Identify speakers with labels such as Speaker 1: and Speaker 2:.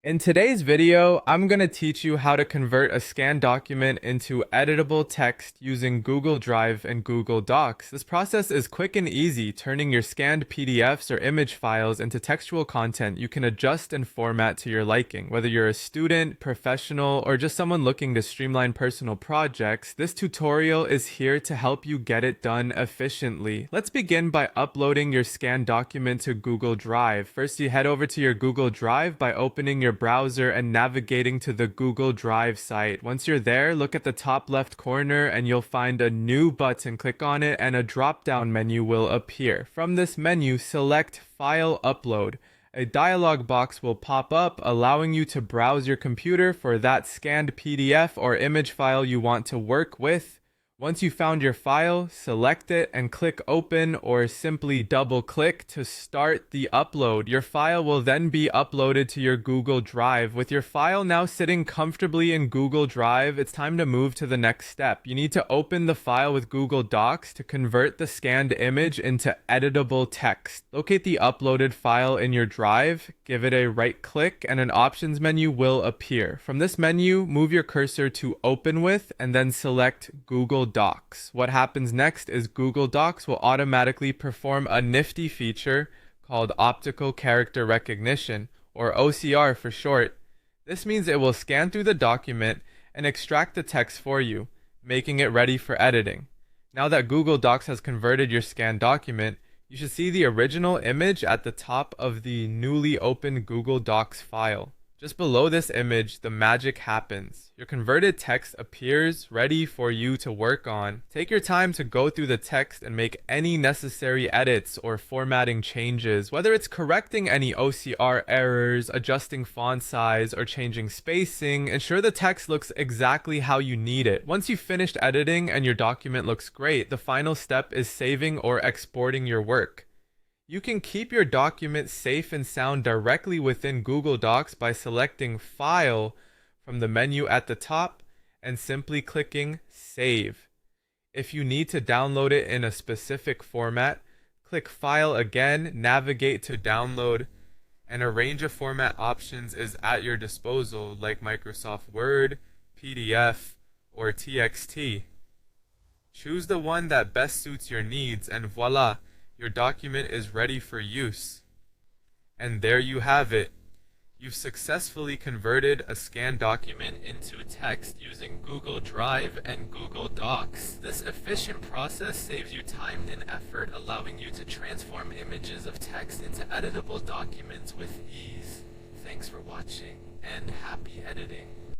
Speaker 1: In today's video, I'm going to teach you how to convert a scanned document into editable text using Google Drive and Google Docs. This process is quick and easy, turning your scanned PDFs or image files into textual content you can adjust and format to your liking. Whether you're a student, professional, or just someone looking to streamline personal projects, this tutorial is here to help you get it done efficiently. Let's begin by uploading your scanned document to Google Drive. First, you head over to your Google Drive by opening your browser and navigating to the Google Drive site. Once you're there, look at the top left corner and you'll find a new button. Click on it and a drop-down menu will appear. From this menu, select File Upload. A dialog box will pop up, allowing you to browse your computer for that scanned PDF or image file you want to work with. Once you found your file, select it and click open or simply double click to start the upload. Your file will then be uploaded to your Google Drive. With your file now sitting comfortably in Google Drive, it's time to move to the next step. You need to open the file with Google Docs to convert the scanned image into editable text. Locate the uploaded file in your drive, give it a right click, and an options menu will appear. From this menu, move your cursor to Open With and then select Google Docs. What happens next is Google Docs will automatically perform a nifty feature called Optical Character Recognition, or OCR for short. This means it will scan through the document and extract the text for you, making it ready for editing. Now that Google Docs has converted your scanned document, you should see the original image at the top of the newly opened Google Docs file. Just below this image, the magic happens. Your converted text appears ready for you to work on. Take your time to go through the text and make any necessary edits or formatting changes, whether it's correcting any OCR errors, adjusting font size, or changing spacing. Ensure the text looks exactly how you need it. Once you've finished editing and your document looks great, the final step is saving or exporting your work. You can keep your document safe and sound directly within Google Docs by selecting File from the menu at the top and simply clicking Save. If you need to download it in a specific format, click File again, navigate to Download, and a range of format options is at your disposal like Microsoft Word, PDF, or TXT. Choose the one that best suits your needs and voila! Your document is ready for use. And there you have it. You've successfully converted a scanned document into text using Google Drive and Google Docs. This efficient process saves you time and effort, allowing you to transform images of text into editable documents with ease. Thanks for watching, and happy editing.